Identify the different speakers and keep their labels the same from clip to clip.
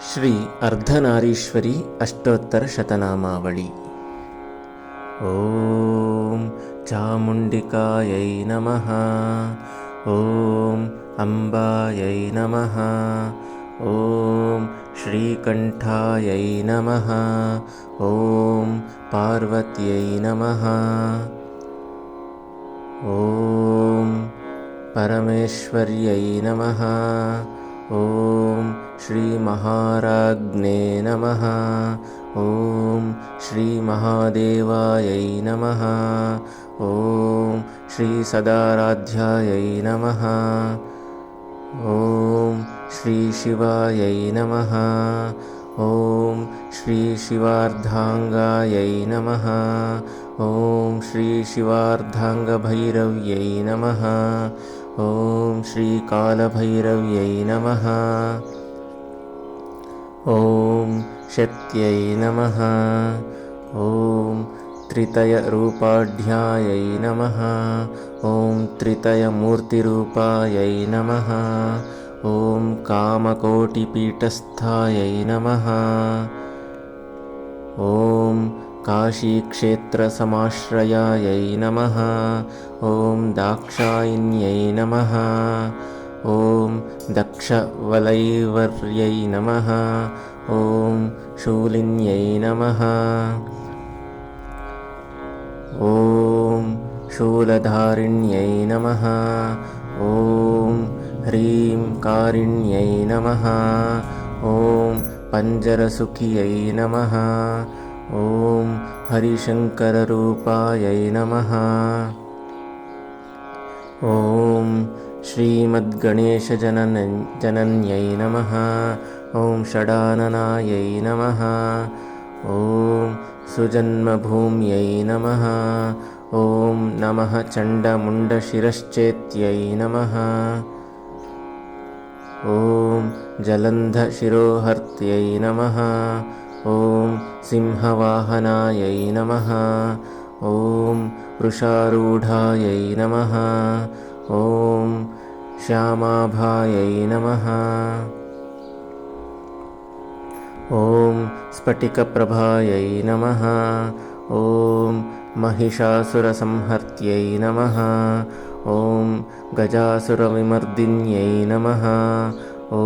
Speaker 1: श्री अर्धनारीश्वरी अष्टोत्तरशतनामावळी। ॐ चामुण्डिकायै नमः। ॐ अम्बायै नमः। ॐ श्रीकण्ठायै नमः। ॐ पार्वत्यै नमः। ॐ परमेश्वर्यै नमः। ॐ श्रीमहाराज्ञे नमः। ॐ श्रीमहादेवायै नमः। ॐ श्रीसदाराध्यायै नमः। ॐ श्रीशिवायै नमः। ॐ श्रीशिवार्धाङ्गायै नमः। ॐ श्रीशिवार्धाङ्गभैरव्यै नमः। ॐ श्रीकालभैरव्यै नमः। ॐ शक्त्यै नमः। ॐ त्रितयरूपाढ्यायै नमः। ॐ त्रितयमूर्तिरूपायै नमः। ॐ कामकोटिपीठस्थायै नमः। ॐ काशीक्षेत्रसमाश्रयायै नमः। ॐ दाक्षायिन्यै नमः। ॐ दक्षवलैवर्यै नमः। ॐ शूलिन्यै नमः। ॐ शूलधारिण्यै नमः। ॐ ह्रीं कारिण्यै नमः। ॐ पञ्जरसुखियै नमः। ॐ हरिशङ्कररूपायै नमः। ॐ श्रीमद्गणेशजनन्यै नमः। ॐ षडाननायै नमः। ॐ सुजन्मभूम्यै नमः। ॐ नमः चण्डमुण्डशिरश्चेत्यै नमः। ॐ जलन्धशिरोहर्त्यै नमः। ॐ सिंहवाहनायै नमः। ॐ वृषारूढायै नमः। ॐ श्यामाभायै नमः। ॐ स्फटिकप्रभायै नमः। ॐ महिषासुरसंहर्त्यै नमः। ॐ गजासुरविमर्दिन्यै नमः। ॐ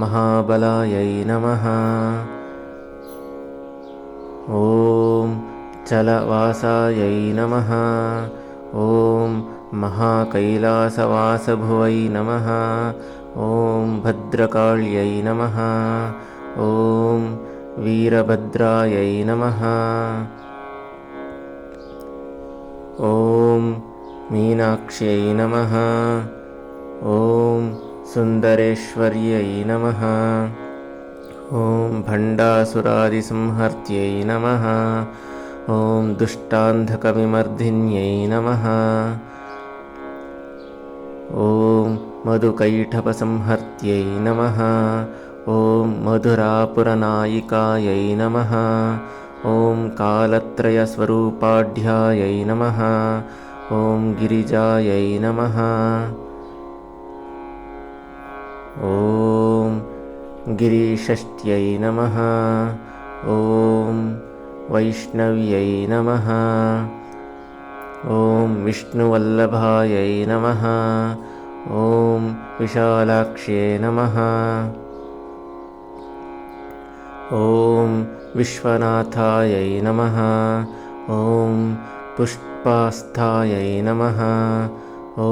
Speaker 1: महाबलायै नमः। ॐ चलवासायै नमः। ॐ महाकैलासवासभुवै नमः। ॐ भद्रकाल्यै नमः। ॐ वीरभद्रायै नमः। ॐ मीनाक्ष्यै नमः। ॐ सुन्दरेश्वर्यै नमः। ॐ भण्डासुरादिसंहर्त्यै नमः। ॐ दुष्टान्धकविमर्दिन्यै नमः। ॐ मधुकैटभसंहर्त्यै नमः। ॐ मधुरापुरनायिकायै नमः। ॐ कालत्रयस्वरूपाढ्यायै नमः। ॐ गिरिजायै नमः। ॐ गिरिषष्ट्यै नमः। ॐ वैष्णव्यै नमः। ॐ विष्णुवल्लभायै नमः। ॐ विशालाक्ष्यै नमः। ॐ विश्वनाथायै नमः। ॐ पुष्पास्थायै नमः। ॐ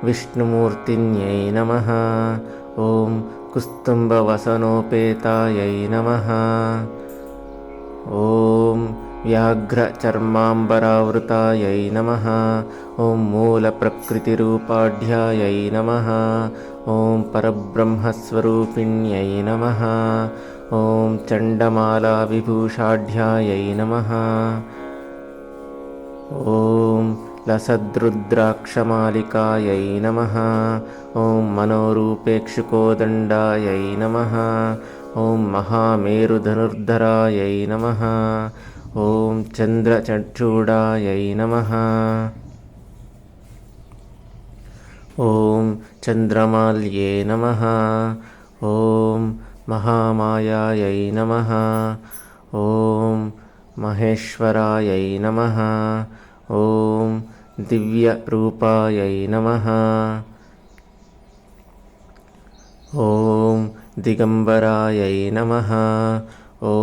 Speaker 1: विष्णुमूर्तिन्यै नमः। ॐ कुस्तुम्बवसनोपेतायै नमः। ॐ व्याघ्रचर्माम्बरावृतायै नमः। ॐ मूलप्रकृतिरूपाढ्यायै नमः। ॐ परब्रह्मस्वरूपिण्यै नमः। ॐ चण्डमालाविभूषाढ्यायै नमः। ॐ लसद्रुद्राक्षमालिकायै नमः। ॐ मनोरूपेक्षुकोदण्डायै नमः। ॐ महामेरुधनुर्धरायै नमः। ॐ चन्द्रचक्षूडायै नमः। ॐ चन्द्रमाल्ये नमः। ॐ महामायायै नमः। ॐ महेश्वरायै नमः। ॐ दिव्यरूपायै नमः। ॐ दिगम्बरायै नमः। ॐ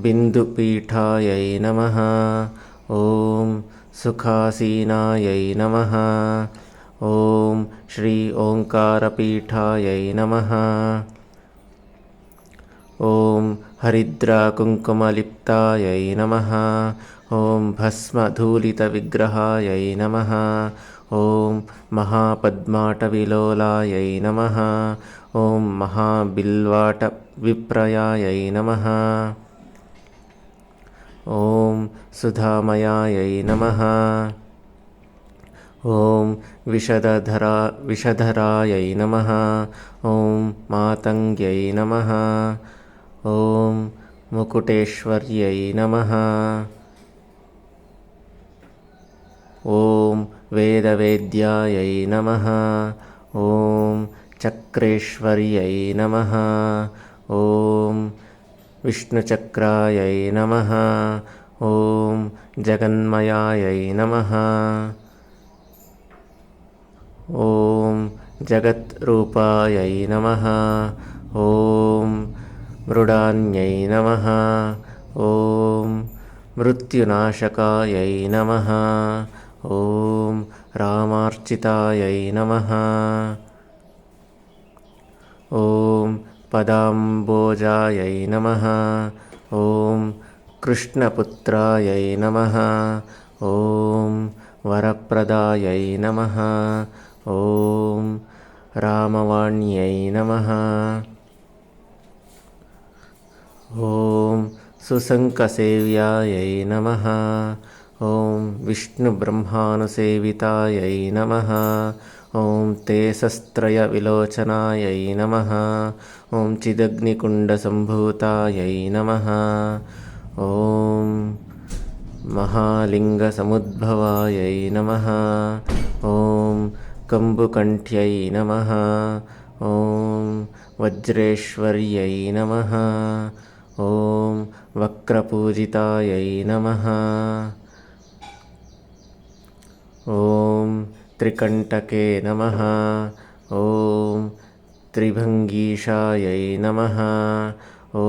Speaker 1: बिन्दुपीठायै नमः। ॐ सुखासीनायै नमः। ॐ श्री ओङ्कारपीठायै नमः। ॐ हरिद्राकुङ्कुमलिप्तायै नमः। ॐ भस्मधूलितविग्रहायै नमः। ॐ महापद्माटविलोलायै नमः। ॐ महाबिल्वाटविप्रयायै नमः। ॐ सुधामयायै नमः। ॐ विषधरायै नमः। ॐ मातङ्ग्यै नमः। ॐ मुकुटेश्वर्यै नमः। ॐ वेदवेद्यायै नमः। ॐ चक्रेश्वर्यै नमः। ॐ विष्णुचक्रायै नमः। ॐ जगन्मयायै नमः। ॐ जगद्रूपायै नमः। ॐ मृडान्यै नमः। ॐ मृत्युनाशकायै नमः। ॐ रामार्चितायै नमः। ॐ पदाम्बोजायै नमः। ॐ कृष्णपुत्रायै नमः। ॐ वरप्रदायै नमः। ॐ रामवाण्यै नमः। ॐ सुसङ्कसेव्यायै नमः। ॐ विष्णुब्रह्मानुसेवितायै नमः। ॐ तेसस्त्रयविलोचनायै नमः। ॐ चिदग्निकुण्डसम्भूतायै नमः। ॐ महालिङ्गसमुद्भवायै नमः। ॐ कम्बुकण्ठ्यै नमः। ॐ वज्रेश्वर्यै नमः। ॐ वक्रपूजितायै नमः। ॐ त्रिकण्टके नमः। ॐ त्रिभङ्गीशायै नमः। ॐ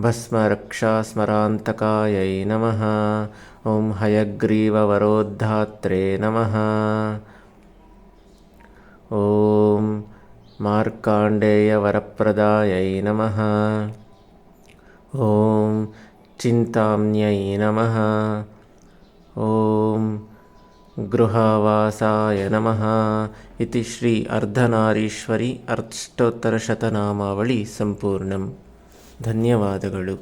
Speaker 1: भस्मरक्षास्मरान्तकायै नमः। ॐ हयग्रीववरोद्धात्रे नमः। ॐ मार्काण्डेयवरप्रदायै नमः। ॐ चिन्ताम्न्यै नमः। ॐ गृहावासाय नमः। इति श्री अर्धनारीश्वरी अष्टोत्तरशतनामावಳಿ ಸಂಪೂರ್ಣಂ. ಧನ್ಯವಾದಗಳು.